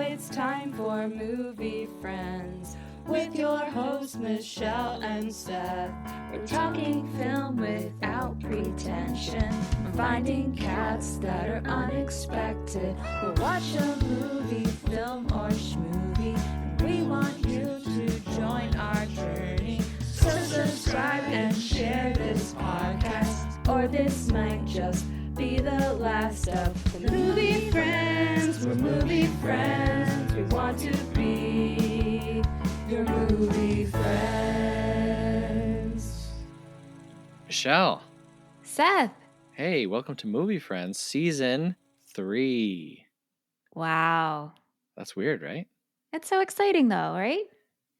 it's time for Movie Friends with your hosts Michelle and Seth. We're talking film without pretension. We're finding cats that are unexpected. We'll watch a movie, film, or schmovie, and we want you to join our journey. So subscribe and share this podcast, or this might just be the last of the Movie Friends. We're movie friends. We want to be your movie friends. Michelle. Seth. Hey, welcome to Movie Friends, Season 3. Wow. That's weird, right? It's so exciting though, right?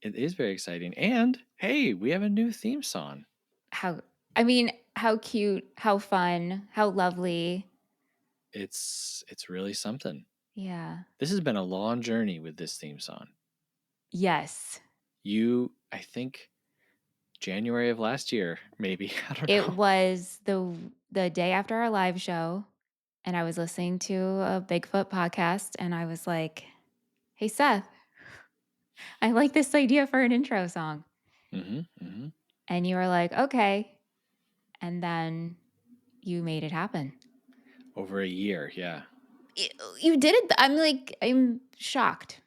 It is very exciting. And, hey, we have a new theme song. How cute, how fun, how lovely. It's really something. Yeah. This has been a long journey with this theme song. Yes. I think, January of last year, maybe. I don't know. It was the day after our live show, and I was listening to a Bigfoot podcast, and I was like, hey, Seth, I like this idea for an intro song. And you were like, okay. And then you made it happen. Over a year, yeah. You did it. I'm shocked.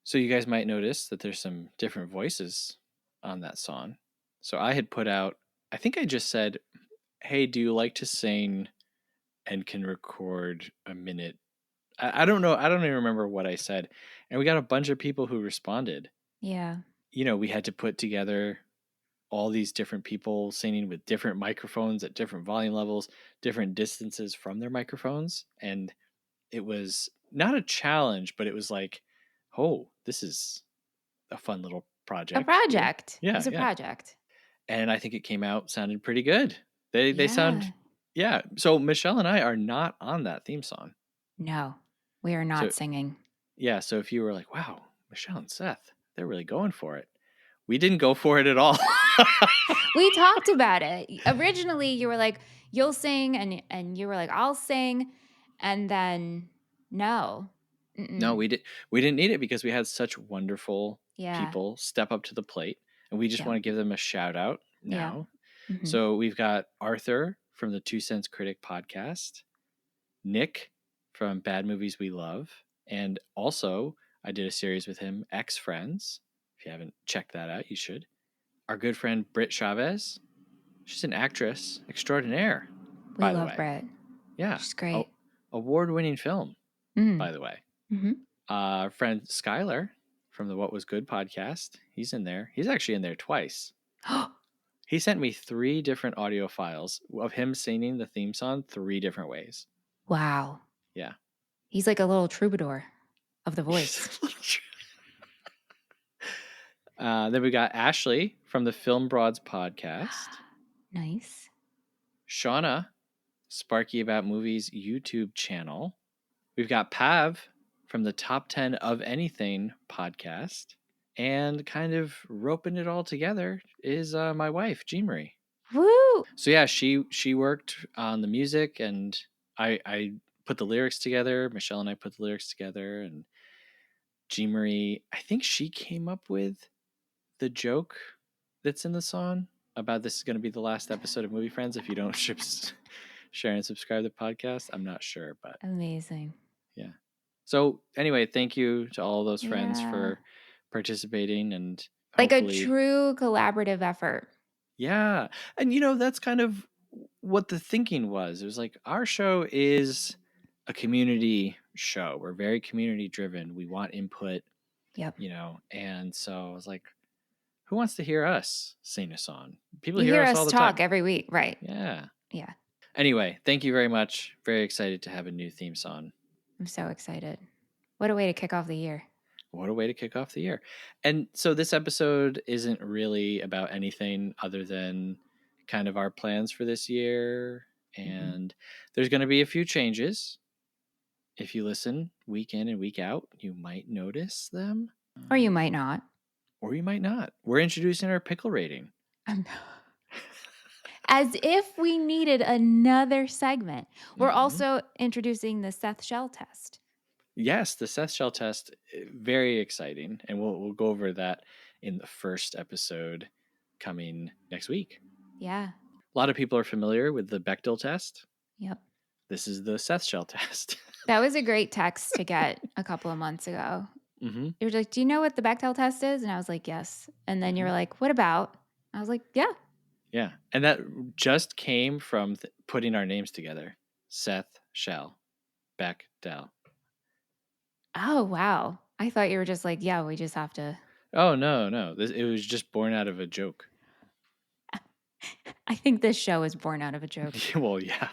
So you guys might notice that there's some different voices on that song. So I had put out, I think I just said, hey, do you like to sing and can record a minute? I don't know. I don't even remember what I said. And we got a bunch of people who responded. Yeah. You know, we had to put together all these different people singing with different microphones at different volume levels, different distances from their microphones. And it was not a challenge, but it was like, oh, this is a fun little project. A project. Yeah. It's a project. And I think it came out, sounded pretty good. They sound, yeah. So Michelle and I are not on that theme song. No, we are not singing. Yeah. So if you were like, wow, Michelle and Seth, they're really going for it. We didn't go for it at all. We talked about it. Originally, you were like, you'll sing, and you were like, I'll sing. And then, no. Mm-mm. No, we didn't need it because we had such wonderful people step up to the plate. And we just want to give them a shout out now. Yeah. Mm-hmm. So we've got Arthur from the 2 Cents Critic podcast, Nick from Bad Movies We Love, and also I did a series with him, Ex Friends. If you haven't checked that out, you should. Our good friend Britt Chavez. She's an actress extraordinaire. We love Britt. Yeah. She's great. Award-winning film, by the way. Mm-hmm. Our friend Skylar from the What Was Good podcast. He's in there. He's actually in there twice. He sent me 3 different audio files of him singing the theme song 3 different ways. Wow. Yeah. He's like a little troubadour of the voice. Then we got Ashley from the Film Broads podcast. Nice. Shauna, Sparky About Movies YouTube channel. We've got Pav from the Top 10 of Anything podcast. And kind of roping it all together is my wife, Jean Marie. Woo! So yeah, she worked on the music, and I put the lyrics together. Michelle and I put the lyrics together, and Jean Marie, I think she came up with the joke that's in the song about this is going to be the last episode of Movie Friends if you don't share and subscribe to the podcast. I'm not sure, but amazing. Yeah. So anyway, thank you to all those friends for participating, and like a true collaborative effort. Yeah. And that's kind of what the thinking was. It was like, our show is a community show. We're very community driven. We want input. Yep. And so I was like, who wants to hear us sing a song? People hear us all the talk time. Every week, right? Yeah. Yeah. Anyway, thank you very much. Very excited to have a new theme song. I'm so excited. What a way to kick off the year. What a way to kick off the year. And so this episode isn't really about anything other than kind of our plans for this year. And there's going to be a few changes. If you listen week in and week out, you might notice them. Or you might not. Or you might not. We're introducing our pickle rating. As if we needed another segment. We're also introducing the SethChelle test. Yes, the SethChelle test, very exciting, and we'll go over that in the first episode coming next week. Yeah. A lot of people are familiar with the Bechdel test. Yep. This is the SethChelle test. That was a great text to get a couple of months ago. Mm-hmm. You were like, "Do you know what the Bechdel test is?" And I was like, "Yes." And then you were like, "What about?" I was like, "Yeah." Yeah, and that just came from putting our names together. SethChelle, Bechdel. Oh, wow. I thought you were just like, "Yeah, we just have to." Oh, no. It was just born out of a joke. I think this show is born out of a joke. Well, yeah.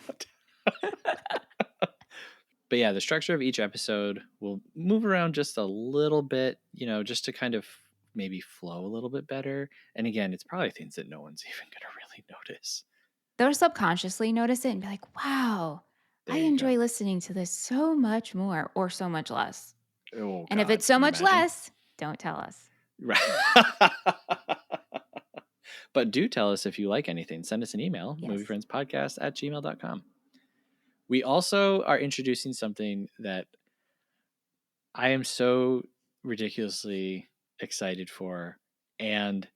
But yeah, the structure of each episode will move around just a little bit, just to kind of maybe flow a little bit better. And again, it's probably things that no one's even going to really notice. They'll subconsciously notice it and be like, "Wow, There I you enjoy go. listening to this so much more or so much less." Oh, And if God. it's so Can you much imagine? less, don't tell us. Right. But do tell us if you like anything. Send us an email, Yes. moviefriendspodcast@gmail.com. We also are introducing something that I am so ridiculously excited for. And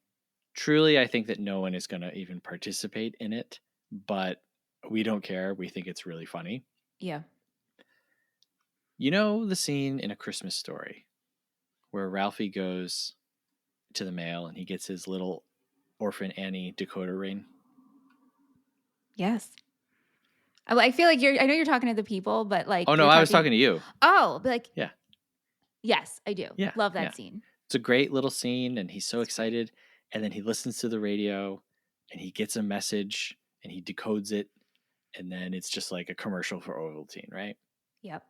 truly, I think that no one is going to even participate in it, but we don't care. We think it's really funny. Yeah. You know the scene in A Christmas Story where Ralphie goes to the mail and he gets his little orphan Annie decoder ring? Yes. I feel like I know you're talking to the people, but like, Oh, no, you're I was talking to you. Oh, but like, Yeah. Yes, I do. Yeah. Love that Yeah. scene. It's a great little scene, and he's so excited. And then he listens to the radio and he gets a message and he decodes it. And then it's just like a commercial for Ovaltine, right? Yep.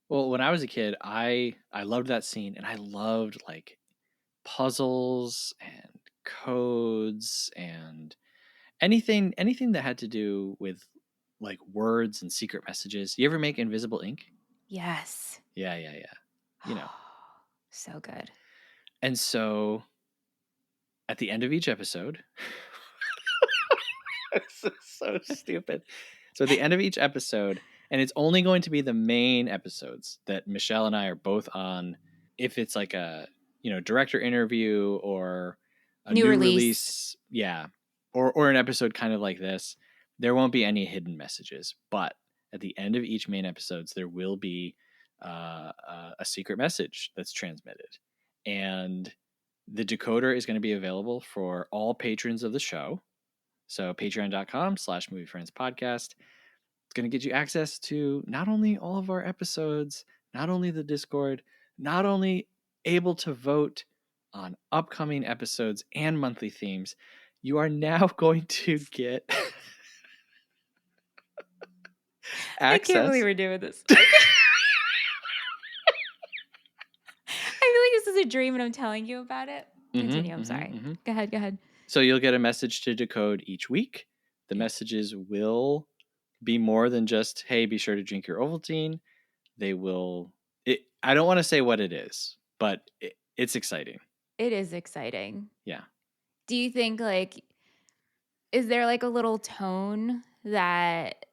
Well, when I was a kid, I loved that scene, and I loved like puzzles and codes and anything that had to do with like words and secret messages. You ever make invisible ink? Yes. Yeah. You know. So good. And so at the end of each episode, this is so stupid. So at the end of each episode, and it's only going to be the main episodes that Michelle and I are both on. If it's like a director interview or a new release, yeah, or an episode kind of like this, there won't be any hidden messages. But at the end of each main episodes, there will be a secret message that's transmitted, and the decoder is going to be available for all patrons of the show. So patreon.com/moviefriendspodcast. It's going to get you access to not only all of our episodes, not only the Discord, not only able to vote on upcoming episodes and monthly themes, you are now going to get access. I can't believe we're doing this. I feel like this is a dream and I'm telling you about it. Continue. I'm sorry. Go ahead. So you'll get a message to decode each week. The messages will be more than just, hey, be sure to drink your Ovaltine. They will. I don't want to say what it is, but it's exciting. It is exciting. Yeah. Do you think is there like a little tone that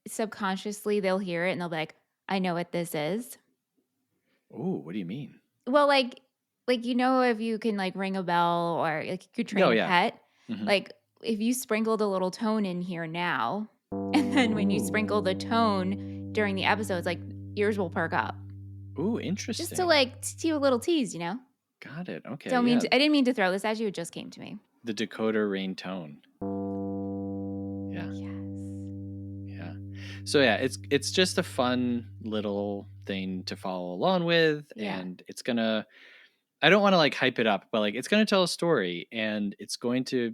subconsciously they'll hear it and they'll be like, I know what this is? Oh, what do you mean? Well, like if you can like ring a bell or like you could train a pet, like if you sprinkled a little tone in here now, and then when you sprinkle the tone during the episodes, like ears will perk up. Ooh, interesting. Just to like do a little tease, Got it. Okay. I didn't mean to throw this at you. It just came to me. The decoder ring tone. Yeah. Yes. Yeah. So yeah, it's just a fun little thing to follow along with, and it's gonna. I don't want to like hype it up, but like it's gonna tell a story, and it's going to.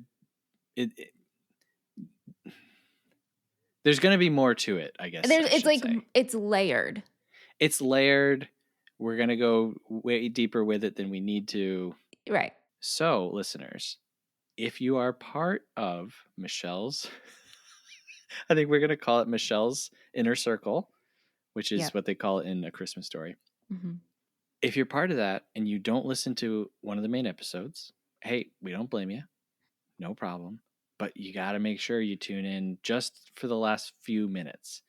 There's gonna be more to it, I guess. It's layered. It's layered. We're gonna go way deeper with it than we need to. Right. So, listeners, if you are part of Michelle's, I think we're going to call it Michelle's Inner Circle, which is what they call it in A Christmas Story. Mm-hmm. If you're part of that and you don't listen to one of the main episodes, hey, we don't blame you. No problem. But you got to make sure you tune in just for the last few minutes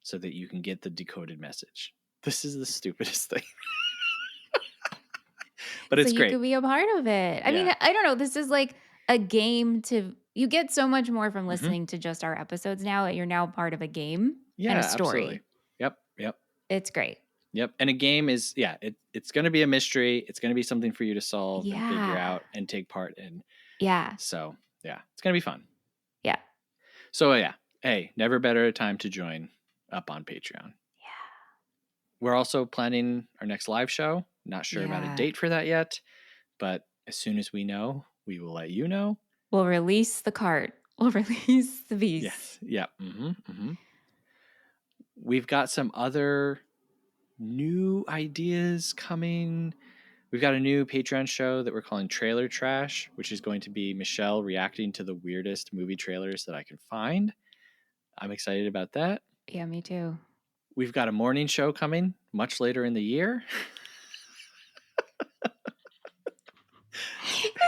so that you can get the decoded message. This is the stupidest thing. But so it's you great. could be a part of it. I mean, I don't know. This is like a game you get so much more from listening to just our episodes now. You're now part of a game and a story. Absolutely. Yep. It's great. Yep. And a game is, it's going to be a mystery. It's going to be something for you to solve and figure out and take part in. Yeah. So, it's going to be fun. Yeah. So, hey, never better time to join up on Patreon. Yeah. We're also planning our next live show. Not sure about a date for that yet, but as soon as we know, we will let you know. We'll release the cart. We'll release the beast. Yes. Yeah. We've got some other new ideas coming. We've got a new Patreon show that we're calling Trailer Trash, which is going to be Michelle reacting to the weirdest movie trailers that I can find. I'm excited about that. Yeah, me too. We've got a morning show coming much later in the year.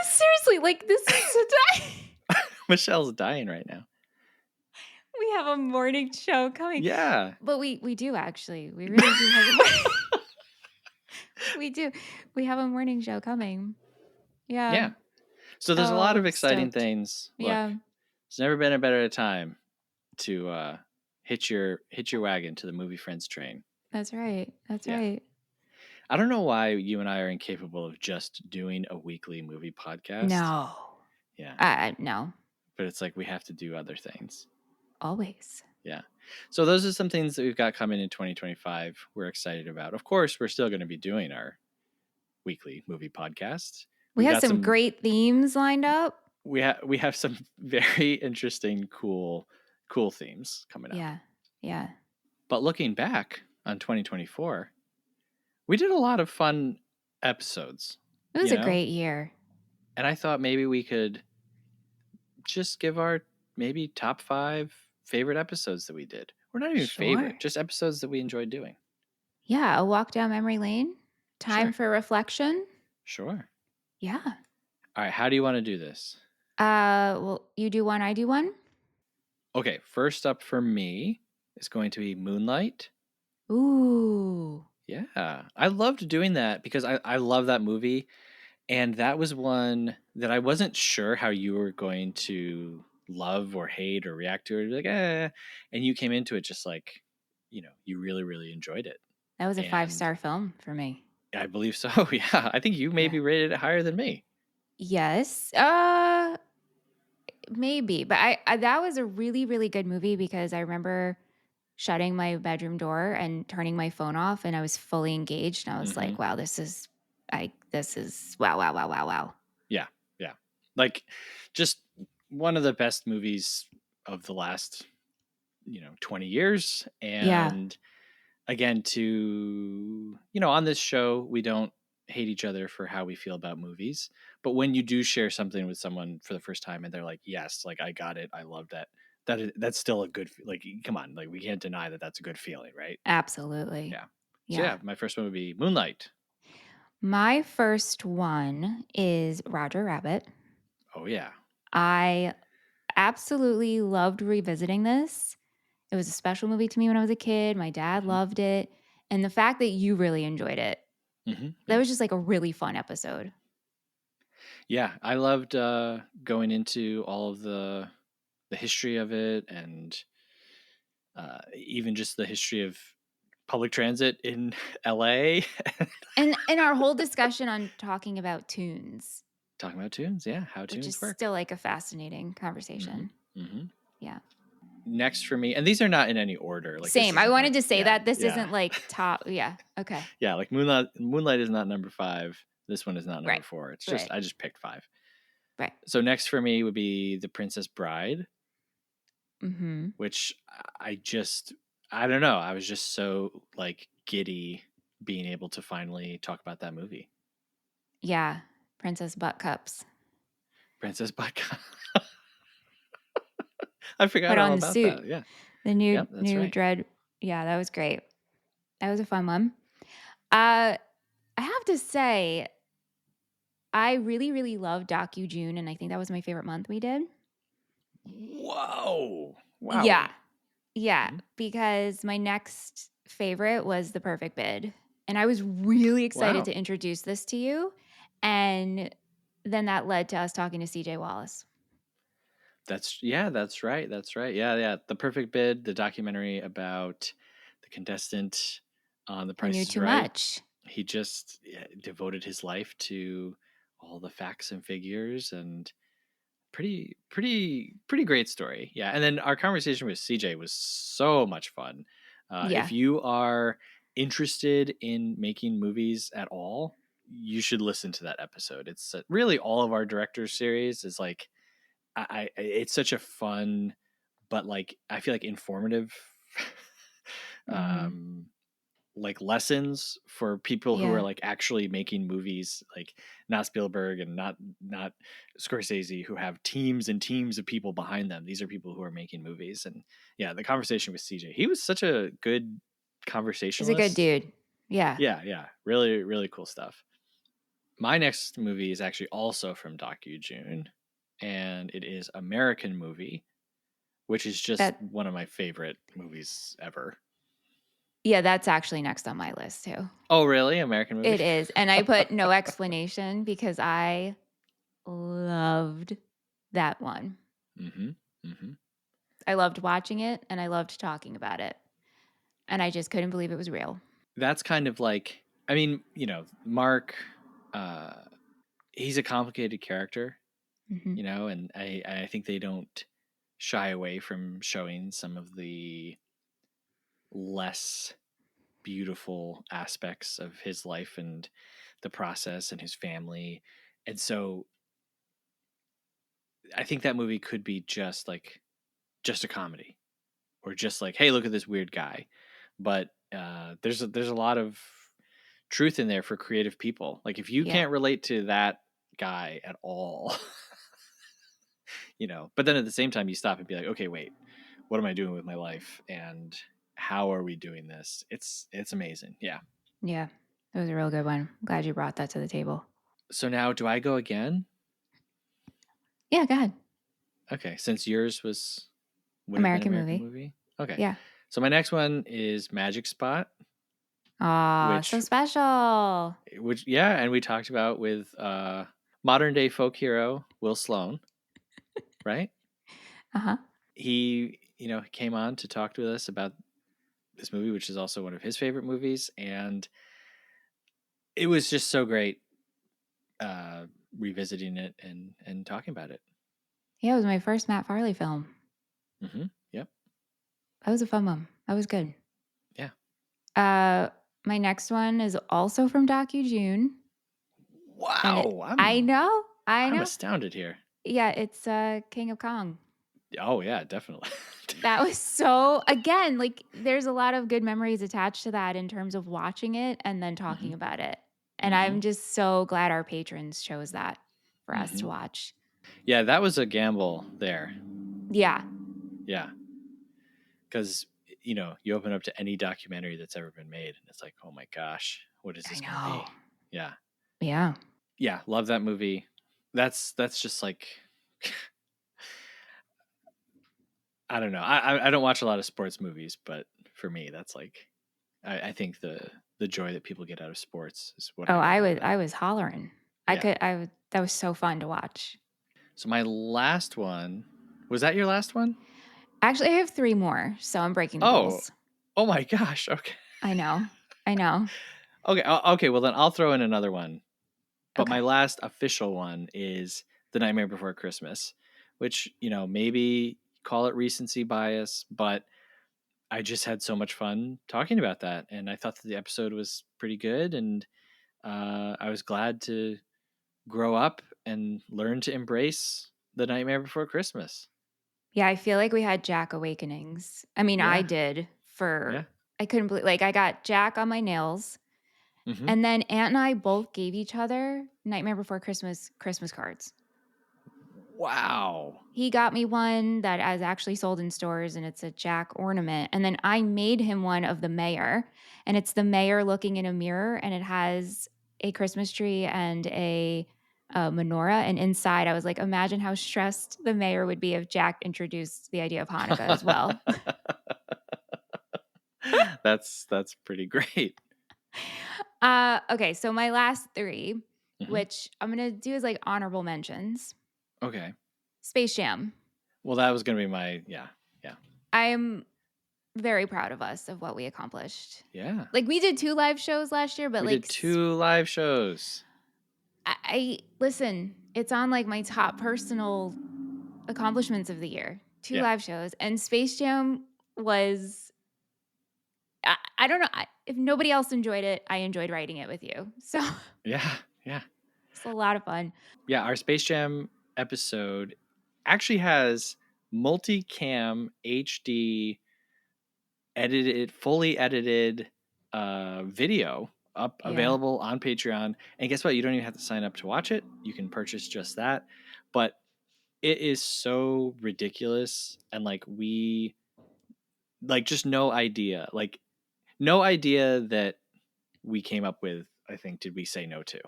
Seriously, like this is today. Michelle's dying right now. We have a morning show coming. Yeah. But we do actually. We really do have a morning. We do. We have a morning show coming. Yeah. Yeah. So there's a lot of exciting things. Look, it's never been a better time to hitch your wagon to the Movie Friends train. That's right. That's right. I don't know why you and I are incapable of just doing a weekly movie podcast. No. Yeah. No. But it's like we have to do other things. Always. Yeah. So those are some things that we've got coming in 2025 we're excited about. Of course, we're still going to be doing our weekly movie podcast. We have some great themes lined up. We have some very interesting, cool themes coming up. Yeah. But looking back on 2024, we did a lot of fun episodes. It was a great year. And I thought maybe we could just give our maybe top 5 favorite episodes that we did. Or not even favorite, just episodes that we enjoyed doing. Yeah, a walk down memory lane. Time for reflection. Sure. Yeah. All right, how do you want to do this? Well, you do one, I do one. Okay, first up for me is going to be Moonlight. Ooh. Yeah, I loved doing that because I love that movie. And that was one that I wasn't sure how you were going to love or hate or react to it. Like, And you came into it just like, you really, really enjoyed it. That was a 5-star film for me. I believe so. Yeah. I think you maybe rated it higher than me. Yes. Maybe. But I that was a really, really good movie because I remember shutting my bedroom door and turning my phone off and I was fully engaged. And I was like, wow, this is wow. Yeah. Like just one of the best movies of the last, 20 years. And again, on this show, we don't hate each other for how we feel about movies. But when you do share something with someone for the first time and they're like, yes, like I got it. I love that. That's still a good, like, come on, like we can't deny that that's a good feeling, right? Absolutely. So my first one would be Moonlight. My first one is Roger Rabbit. Oh, yeah. I absolutely loved revisiting this. It was a special movie to me when I was a kid. My dad loved it. And the fact that you really enjoyed it, that was just like a really fun episode. Yeah, I loved going into all of the history of it and even just the history of public transit in LA. and our whole discussion on talking about tunes. Talking about tunes, yeah. How tunes work. Which is still like a fascinating conversation. Yeah. Next for me, and these are not in any order. Like same. I wanted to say that this isn't like top. Yeah. Okay. Yeah, like Moonlight is not number 5. This one is not number 4. It's just I just picked 5. Right. So next for me would be The Princess Bride. Which I don't know. I was just so like giddy being able to finally talk about that movie. Yeah. Princess Butcups. Princess Butcup. I forgot all about suit. That. Yeah. The new dread. Yeah, that was great. That was a fun one. I have to say, I really, really loved Docu-June, and I think that was my favorite month we did. Whoa. Wow. Yeah. Because my next favorite was The Perfect Bid. And I was really excited Wow. to introduce this to you. And then that led to us talking to CJ Wallace. That's right. That's right. Yeah. The Perfect Bid, the documentary about the contestant on The Who Price knew is too Right. much. He just devoted his life to all the facts and figures, and pretty great story. Yeah. And then our conversation with CJ was so much fun. Yeah. If you are interested in making movies at all, you should listen to that episode. It's really all of our directors series is like, it's such a fun, but like, I feel like informative, like lessons for people who are like actually making movies, like not Spielberg and not Scorsese, who have teams and teams of people behind them. These are people who are making movies. And yeah, the conversation with CJ, he was such a good conversationalist. He's a good dude. Yeah. Yeah. Really, really cool stuff. My next movie is actually also from DocuJune, and it is American Movie, which is just one of my favorite movies ever. Yeah, that's actually next on my list too. Oh, really? American Movie? It is. And I put no explanation because I loved that one. I loved watching it and I loved talking about it. And I just couldn't believe it was real. That's kind of like, I mean, Mark, he's a complicated character, and I think they don't shy away from showing some of the less beautiful aspects of his life and the process and his family. And so I think that movie could be just a comedy, or just like, hey, look at this weird guy. But there's a lot of truth in there for creative people. Like, if you can't relate to that guy at all, but then at the same time you stop and be like, okay, wait, what am I doing with my life, and how are we doing this? It's amazing. Yeah. It was a real good one. I'm glad you brought that to the table. So now, do I go again? Yeah, go ahead. Okay, since yours was American movie. Okay. Yeah. So my next one is Magic Spot. Aw, so special. And we talked about with modern day folk hero Will Sloan, right? He, came on to talk to us about this movie, which is also one of his favorite movies, and it was just so great revisiting it and talking about it. Yeah, it was my first Matt Farley film. Yep. That was a fun one. That was good. Yeah. My next one is also from DocuJune. Wow. I know. I'm astounded here. Yeah, it's King of Kong. Oh, yeah, definitely. That was so, again, like, there's a lot of good memories attached to that in terms of watching it and then talking about it. And I'm just so glad our patrons chose that for us to watch. Yeah, that was a gamble there. Yeah. Yeah. Because, you open up to any documentary that's ever been made, and it's like, oh my gosh, what is this going to be? Yeah. Yeah. Yeah, love that movie. That's just like, I don't know. I don't watch a lot of sports movies, but for me, that's like, I think the joy that people get out of sports is what. I was hollering. Yeah. That was so fun to watch. So my last one, was that your last one? Actually, I have 3 more, so I'm breaking the rules. Oh my gosh. Okay. I know. Okay. Well, then I'll throw in another one. But my last official one is The Nightmare Before Christmas, which, maybe call it recency bias, but I just had so much fun talking about that. And I thought that the episode was pretty good. And I was glad to grow up and learn to embrace The Nightmare Before Christmas. Yeah, I feel like we had Jack awakenings. I mean, I did I couldn't believe, like, I got Jack on my nails. And then Aunt and I both gave each other Nightmare Before Christmas cards. Wow. He got me one that is actually sold in stores, and it's a Jack ornament. And then I made him one of the mayor, and it's the mayor looking in a mirror, and it has a Christmas tree and a menorah. And inside, I was like, imagine how stressed the mayor would be if Jack introduced the idea of Hanukkah as well. That's pretty great. Okay, so my last 3, which I'm gonna do as like honorable mentions. Okay. Space Jam. Well, that was gonna be my yeah. I'm very proud of us of what we accomplished. Yeah. Like we did 2 live shows last year, but we like did 2 live shows. I listen, it's on like my top personal accomplishments of the year. 2 live shows, and Space Jam was I don't know, if nobody else enjoyed it, I enjoyed writing it with you. So Yeah. it's a lot of fun. Yeah, our Space Jam episode actually has multicam HD fully edited video up available on Patreon. And guess what? You don't even have to sign up to watch it. You can purchase just that. But it is so ridiculous, and like we like just no idea that we came up with, I think, did we say no to.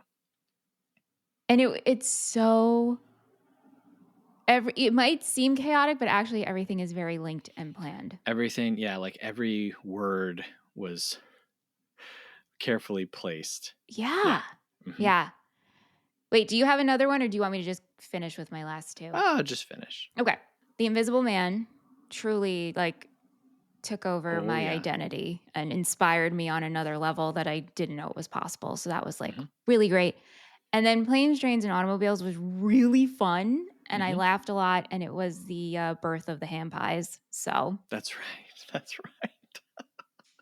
And it's so it might seem chaotic, but actually everything is very linked and planned. Everything, yeah, like every word was carefully placed. Yeah. Wait, do you have another one, or do you want me to just finish with my last 2? Oh, just finish. Okay. The Invisible Man truly like took over my identity and inspired me on another level that I didn't know it was possible. So that was like really great. And then Planes, Trains, and Automobiles was really fun, and I laughed a lot, and it was the birth of the ham pies. So that's right.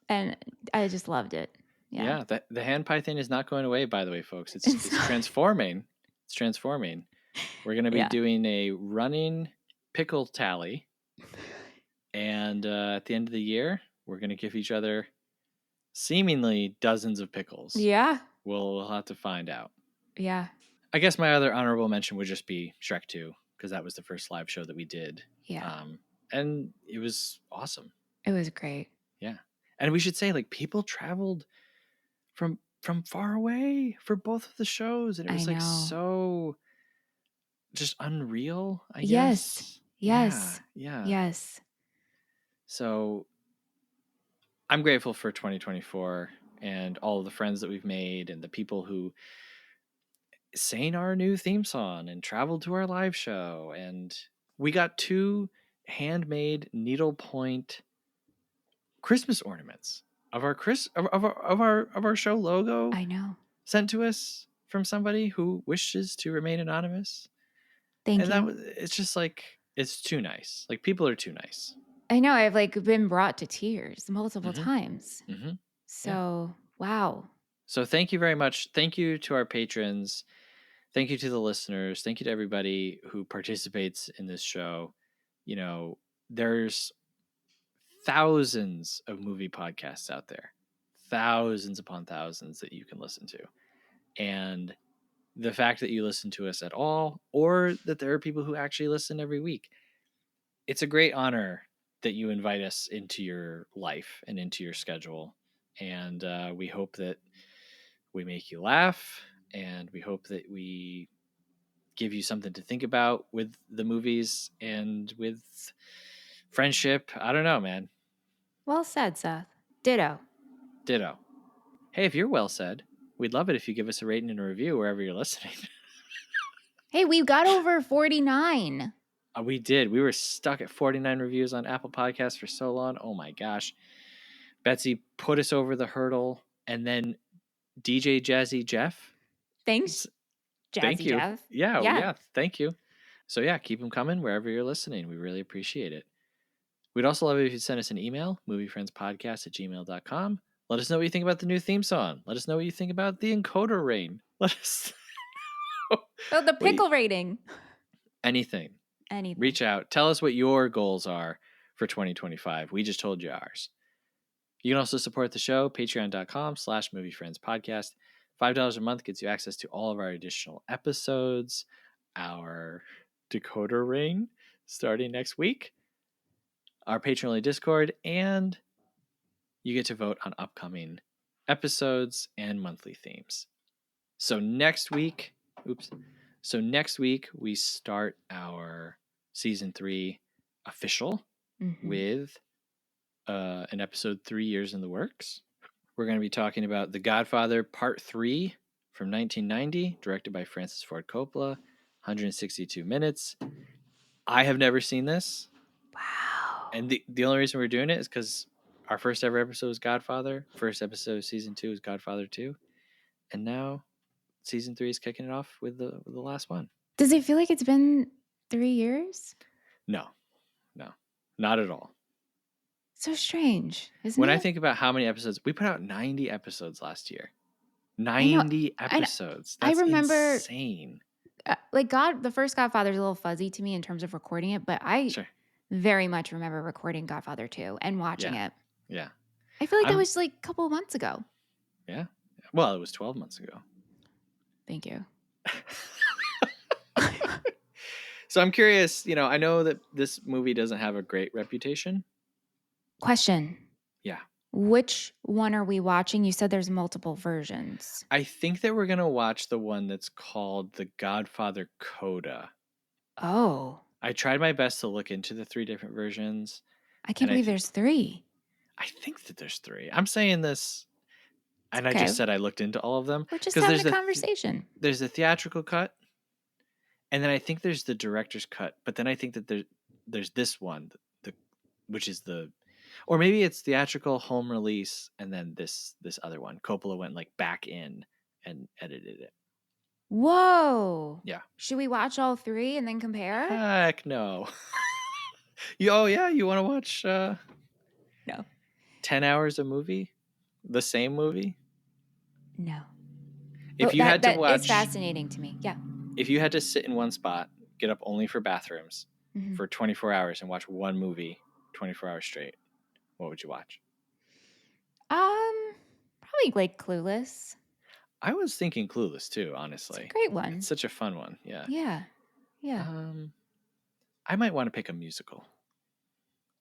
And I just loved it. Yeah, the hand pie thing is not going away, by the way, folks. It's transforming. It's transforming. We're going to be doing a running pickle tally. And at the end of the year, we're going to give each other seemingly dozens of pickles. Yeah. We'll have to find out. Yeah. I guess my other honorable mention would just be Shrek 2, because that was the first live show that we did. Yeah. And it was awesome. It was great. Yeah. And we should say, like, people traveled from far away for both of the shows, and it was like so just unreal, I guess. Yes. So I'm grateful for 2024 and all of the friends that we've made and the people who sang our new theme song and traveled to our live show, and we got 2 handmade needlepoint Christmas ornaments of our of our show logo. I know. Sent to us from somebody who wishes to remain anonymous. Thank you. It's just like, it's too nice. Like, people are too nice. I know. I've like been brought to tears multiple times. So, wow. So thank you very much. Thank you to our patrons. Thank you to the listeners. Thank you to everybody who participates in this show. You know, there's thousands of movie podcasts out there, thousands upon thousands that you can listen to. And the fact that you listen to us at all, or that there are people who actually listen every week, it's a great honor that you invite us into your life and into your schedule. And we hope that we make you laugh, and we hope that we give you something to think about with the movies and with friendship. I don't know, man. Well said, Seth. Ditto. Hey, if you're well said, we'd love it if you give us a rating and a review wherever you're listening. Hey, we've got over 49. We did. We were stuck at 49 reviews on Apple Podcasts for so long. Oh my gosh. Betsy put us over the hurdle. And then DJ Jazzy Jeff. Thanks, Jazzy Thank you. Jeff. Yeah. Thank you. So yeah, keep them coming wherever you're listening. We really appreciate it. We'd also love it if you'd send us an email, moviefriendspodcast@gmail.com. Let us know what you think about the new theme song. Let us know what you think about the encoder rating. Let us know. The pickle rating. Anything. Reach out. Tell us what your goals are for 2025. We just told you ours. You can also support the show, patreon.com/moviefriendspodcast. $5 a month gets you access to all of our additional episodes, our decoder ring starting next week, our patron-only Discord, and you get to vote on upcoming episodes and monthly themes. So next week we start our season 3 official with an episode 3 years in the works. We're going to be talking about The Godfather Part 3 from 1990, directed by Francis Ford Coppola, 162 minutes. I have never seen this. Wow. And the only reason we're doing it is because our first ever episode was Godfather. First episode of season 2 is Godfather 2. And now season 3 is kicking it off with the last one. Does it feel like it's been 3 years? No, not at all. So strange, isn't when it? I think about how many episodes, we put out 90 episodes last year. 90 episodes. That's I remember, insane. The first Godfather is a little fuzzy to me in terms of recording it, but I very much remember recording Godfather 2 and watching it. Yeah. I feel like that was like a couple of months ago. Yeah. Well, it was 12 months ago. Thank you. So I'm curious, I know that this movie doesn't have a great reputation. Question. Yeah. Which one are we watching? You said there's multiple versions. I think that we're going to watch the one that's called The Godfather Coda. Oh. I tried my best to look into the 3 different versions. I can't believe there's 3. I think that there's 3. I'm saying this, and I just said I looked into all of them. We're just having a conversation. There's the theatrical cut, and then I think there's the director's cut, but then I think that there's this one, which is or maybe it's theatrical home release, and then this other one. Coppola went back in and edited it. Whoa. Yeah. Should we watch all 3 and then compare? Heck no. You want to watch No. 10 hours of movie? The same movie? No. If you had to watch, it's fascinating to me. Yeah. If you had to sit in one spot, get up only for bathrooms for 24 hours and watch one movie 24 hours straight, what would you watch? Probably Clueless. I was thinking Clueless too, honestly. It's a great one. It's such a fun one. Yeah. Yeah. Yeah. I might want to pick a musical.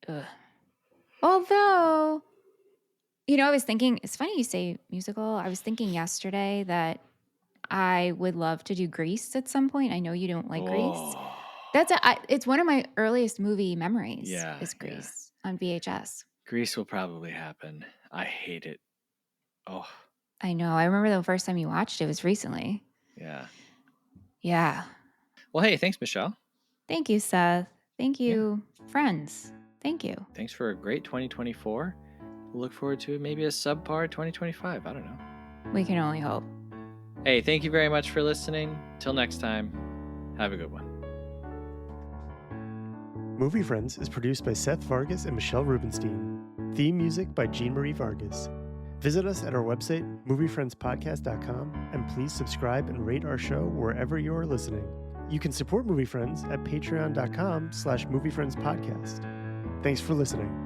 Ugh. Although, I was thinking, it's funny you say musical. I was thinking yesterday that I would love to do Grease at some point. I know you don't like Grease. It's one of my earliest movie memories. Yeah, is Grease on VHS. Grease will probably happen. I hate it. Oh. I know. I remember the first time you watched it was recently. Yeah. Yeah. Well, hey, thanks, Michelle. Thank you, Seth. Thank you, friends. Thank you. Thanks for a great 2024. We'll look forward to maybe a subpar 2025. I don't know. We can only hope. Hey, thank you very much for listening. Till next time, have a good one. Movie Friends is produced by Seth Vargas and Michelle Rubenstein. Theme music by Jean Marie Vargas. Visit us at our website, moviefriendspodcast.com, and please subscribe and rate our show wherever you are listening. You can support Movie Friends at patreon.com/moviefriendspodcast. Thanks for listening.